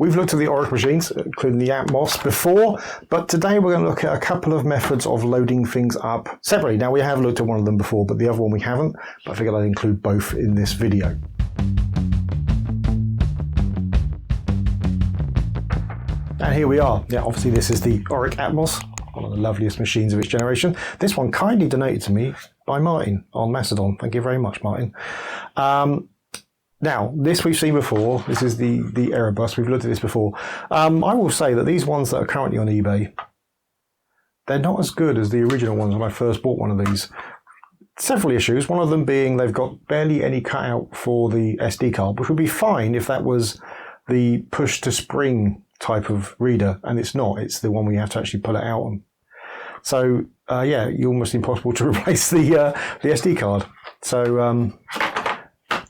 We've looked at the Oric machines, including the Atmos, before, but today we're going to look at a couple of methods of loading things up separately. Now, we have looked at one of them before, but the other one we haven't, but I figured I'd include both in this video. And here we are. Yeah, obviously this is the Oric Atmos, one of the loveliest machines of its generation. This one kindly donated to me by Martin on Mastodon. Thank you very much, Martin. Now, this we've seen before. This is the Erebus. We've looked at this before. I will say that these ones that are currently on eBay, they're not as good as the original ones when I first bought one of these. Several issues, one of them being they've got barely any cutout for the SD card, which would be fine if that was the push-to-spring type of reader, and it's not. It's the one where you have to actually pull it out on. So, yeah, you're almost impossible to replace the SD card. So,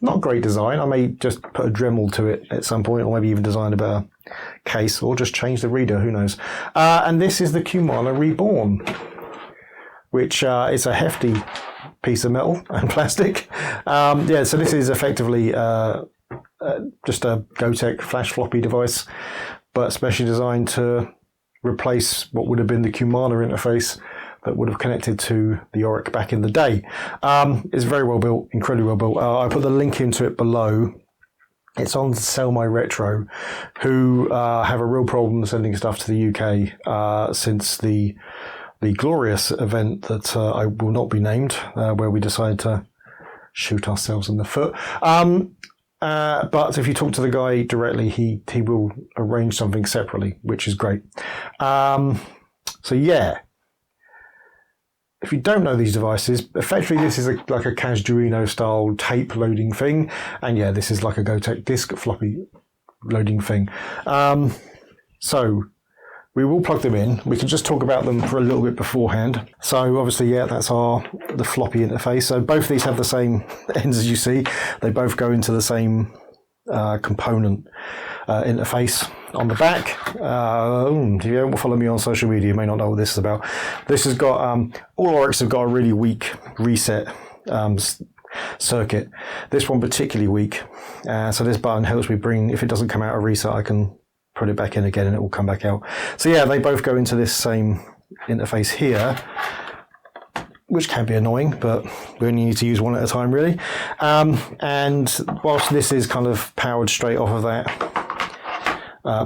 not great design. I may just put a Dremel to it at some point, or maybe even design a better case, or just change the reader, who knows. And this is the Cumana Reborn, which is a hefty piece of metal and plastic. Yeah, so this is effectively just a Gotek flash floppy device, but specially designed to replace what would have been the Cumana interface that would have connected to the Oric back in the day. It's very well built, incredibly well built. I put the link into it below. It's on Sell My Retro, who have a real problem sending stuff to the UK since the glorious event that I will not be named, where we decided to shoot ourselves in the foot. But if you talk to the guy directly, he will arrange something separately, which is great. So yeah. If you don't know these devices, effectively this is like a Casduino style tape loading thing. And yeah, this is like a Gotek disk floppy loading thing. So we will plug them in. We can just talk about them for a little bit beforehand. So obviously, yeah, that's the floppy interface. So both of these have the same ends as you see. They both go into the same component interface on the back. If you don't follow me on social media, you may not know what this is about. This has got, all Orics have got a really weak reset circuit. This one particularly weak. So this button helps me if it doesn't come out of reset, I can put it back in again and it will come back out. So yeah, they both go into this same interface here, which can be annoying, but we only need to use one at a time, really. And whilst this is kind of powered straight off of that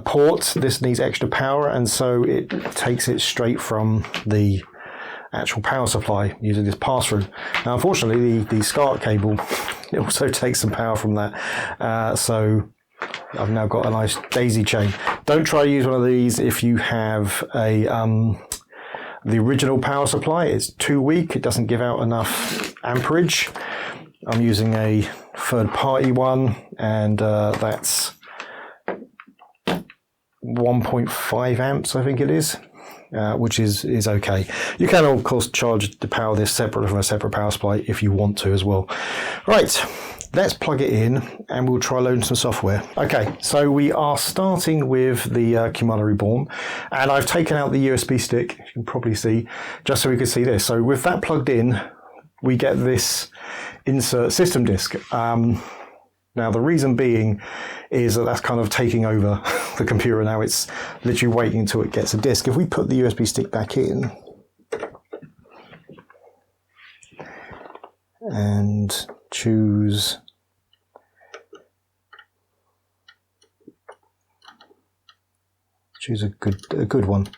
port, this needs extra power, and so it takes it straight from the actual power supply using this pass-through. Now, unfortunately, the SCART cable, it also takes some power from that. So I've now got a nice daisy chain. Don't try to use one of these if you have the original power supply. It's too weak. It doesn't give out enough amperage. I'm using a third-party one, and that's 1.5 amps, I think it is, which is okay. You can, of course, charge to power this separate from a separate power supply if you want to as well. Right. Let's plug it in and we'll try loading some software. Okay, so we are starting with the Cumana Reborn, and I've taken out the USB stick, you can probably see, just so we can see this. So with that plugged in, we get this insert system disk. Now the reason being is that that's kind of taking over the computer now. It's literally waiting until it gets a disk. If we put the USB stick back in and choose a good one.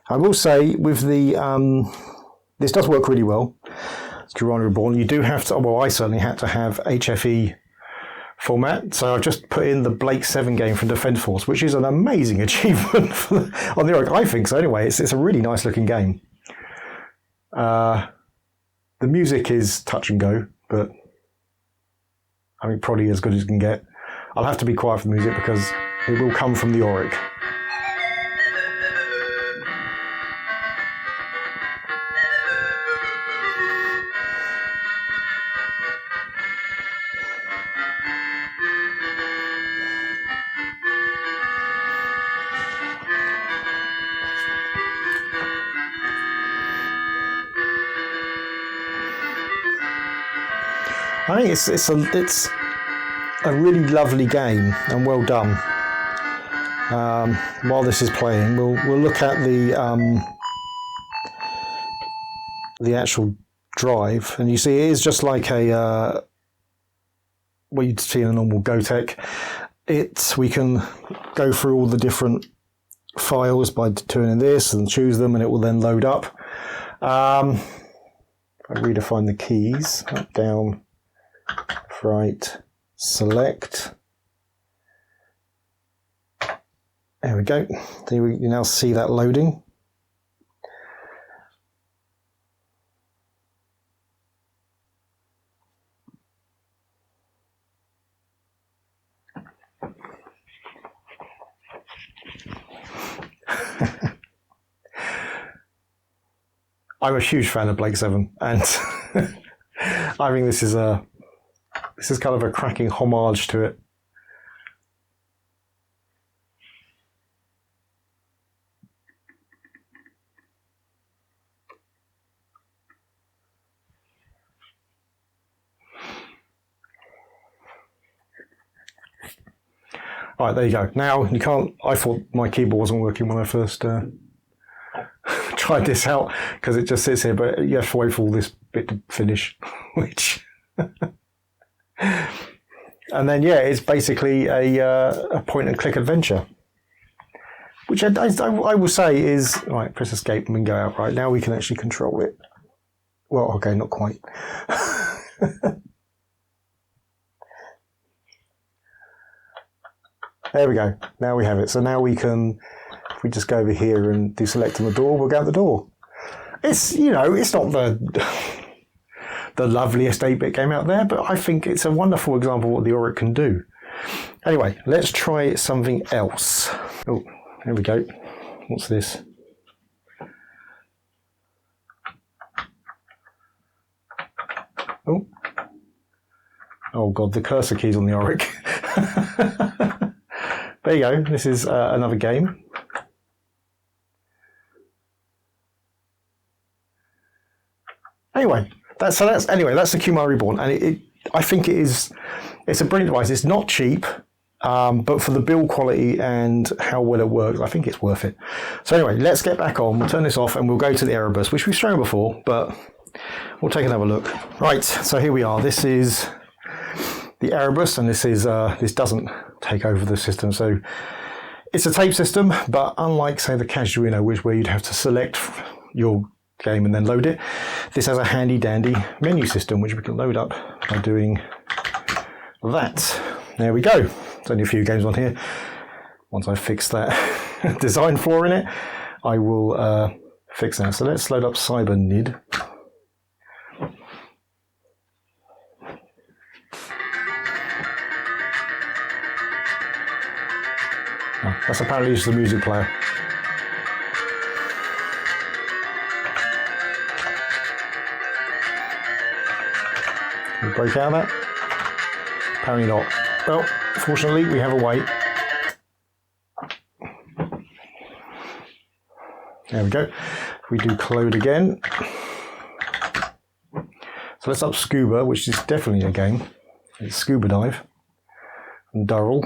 I will say with the this does work really well. It's Cumana Reborn. You do have to. Well, I certainly had to have HFE format. So I've just put in the Blake 7 game from Defence Force, which is an amazing achievement on the Oric. I think so. Anyway, it's a really nice looking game. The music is touch and go, but I mean probably as good as you can get. I'll have to be quiet for the music because it will come from the Oric. I think it's a really lovely game and well done. while this is playing, we'll look at the actual drive, and you see it is just like a what you'd see in a normal GoTech. We can go through all the different files by turning this and choose them, and it will then load up. I redefine the keys: up, down, right, select. There we go. You now see that loading. I'm a huge fan of Blake 7, and I think this is kind of a cracking homage to it. All right, there you go. Now you can't. I thought my keyboard wasn't working when I first tried this out, because it just sits here, but you have to wait for all this bit to finish, which. And then yeah, it's basically a point and click adventure, which I will say is right. Press escape and we can go out. Right now we can actually control it. Well, okay, not quite. There we go. Now we have it. So now we can, if we just go over here and do select on the door, we'll go out the door. It's, it's not the loveliest 8-bit game out there, but I think it's a wonderful example of what the Oric can do. Anyway, let's try something else. Oh, there we go. What's this? Oh God, the cursor keys on the Oric. There you go. This is another game. Anyway, that's the Cumana Reborn, and I think it's a brilliant device. It's not cheap, but for the build quality and how well it works, I think it's worth it. So anyway, let's get back on. We'll turn this off and we'll go to the Erebus, which we've shown before, but we'll take another look. Right, so here we are. This is the Erebus, and this doesn't take over the system. So it's a tape system, but unlike, say, the Casuino, where you'd have to select your game and then load it, this has a handy dandy menu system, which we can load up by doing that. There we go. There's only a few games on here. Once I fix that design flaw in it, I will fix that. So let's load up CyberNid. That's apparently just the music player. Can we break out of that? Apparently not. Well, fortunately, we have a way. There we go. If we do Clode again. So let's up Scuba, which is definitely a game. It's Scuba Dive. And Durrell.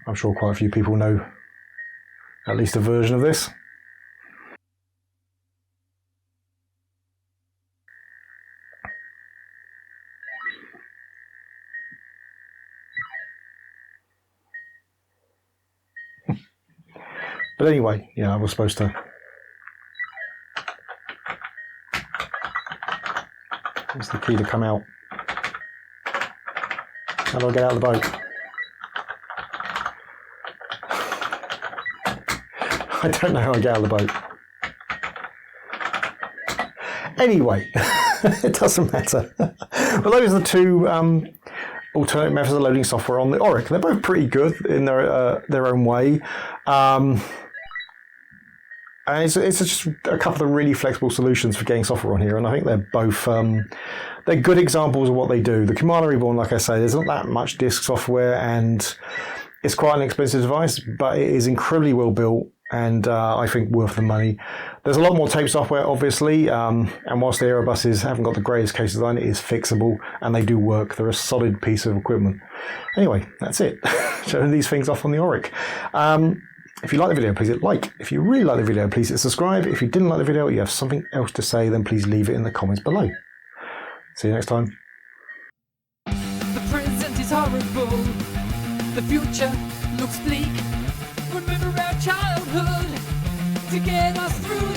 I'm sure quite a few people know at least a version of this. But anyway, yeah, I was supposed to. Where's the key to come out? How do I get out of the boat? I don't know how I get out of the boat. Anyway, it doesn't matter. Well, those are the two alternate methods of loading software on the Oric. They're both pretty good in their own way. And it's just a couple of really flexible solutions for getting software on here, and I think they're both they're good examples of what they do. The Cumana Reborn, like I say, there's not that much disk software, and it's quite an expensive device, but it is incredibly well built. and I think worth the money. There's a lot more tape software, obviously, and whilst the Erebuses haven't got the greatest case design, it is fixable, and they do work. They're a solid piece of equipment. Anyway, that's it. Showing these things off on the Oric. If you like the video, please hit like. If you really like the video, please hit subscribe. If you didn't like the video, you have something else to say, then please leave it in the comments below. See you next time. The present is horrible. The future looks bleak. Remember our childhood to get us through